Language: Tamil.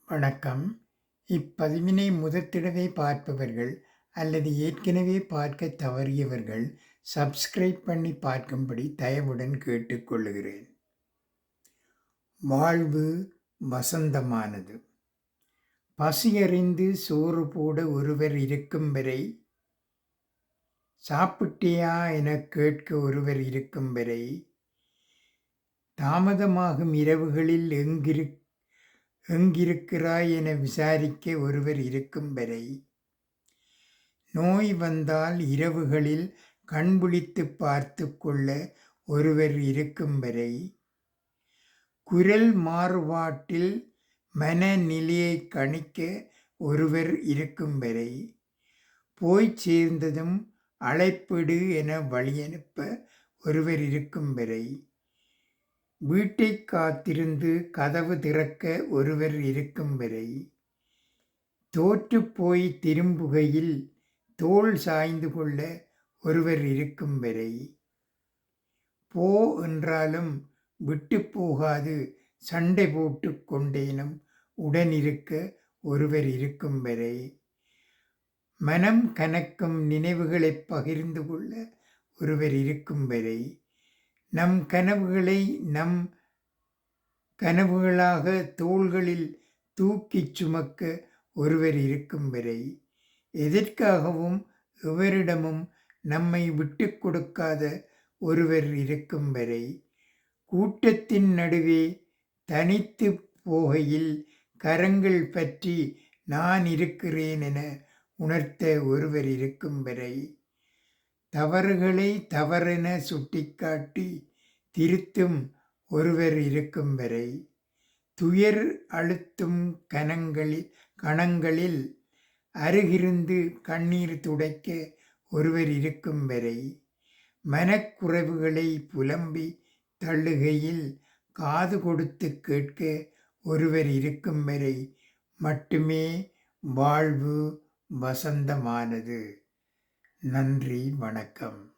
வணக்கம். இப்பதிவினை முதற்தடவை பார்ப்பவர்கள் அல்லது ஏற்கனவே பார்க்கத் தவறியவர்கள் சப்ஸ்கிரைப் பண்ணி பார்க்கும்படி தயவுடன் கேட்டுக்கொள்கிறேன். வாழ்வு வசந்தமானது. பசியறிந்து சோறு போட ஒருவர் இருக்கும் வரை, சாப்பிட்டியா எனக் கேட்க ஒருவர் இருக்கும் வரை, தாமதமாகும் இரவுகளில் எங்கிருக்கிறாய் என விசாரிக்க ஒருவர் இருக்கும் வரை, நோய் வந்தால் இரவுகளில் கண்விழித்துப் பார்த்து கொள்ள ஒருவர் இருக்கும் வரை, குரல் மாறுபாட்டில் மனநிலையை கணிக்க ஒருவர் இருக்கும் வரை, போய்ச் சேர்ந்ததும் அழைப்பிடு என வழியனுப்ப ஒருவர் இருக்கும் வரை, வீட்டைக் காத்திருந்து கதவு திறக்க ஒருவர் இருக்கும் வரை, தோற்றுப் போய் திரும்புகையில் தோள் சாய்ந்து கொள்ள ஒருவர் இருக்கும் வரை, போ என்றாலும் விட்டுப் போகாது சண்டை போட்டுக் கொண்டேனும் உடனிருக்க ஒருவர் இருக்கும் வரை, மனம் கனக்கும் நினைவுகளைப் பகிர்ந்து கொள்ள ஒருவர் இருக்கும் வரை, நம் கனவுகளை நம் கனவுகளாக தோள்களில் தூக்கிச் சுமக்க ஒருவர் இருக்கும் வரை, எதற்காகவும் எவரிடமும் நம்மை விட்டுக் கொடுக்காத ஒருவர் இருக்கும் வரை, கூட்டத்தின் நடுவே தனித்துப் போகையில் கரங்கள் பற்றி நான் இருக்கிறேன் என உணர்த்த ஒருவர் இருக்கும் வரை, தவறுகளை தவறென சுட்டிக்காட்டி திருத்தும் ஒருவர் இருக்கும் வரை, துயர் அழுத்தும் கணங்களில் அருகிருந்து கண்ணீர் துடைக்க ஒருவர் இருக்கும் வரை, மனக்குறைவுகளை புலம்பி தள்ளுகையில் காது கொடுத்து கேட்க ஒருவர் இருக்கும் வரை மட்டுமே வாழ்வு வசந்தமானது. நன்றி, வணக்கம்.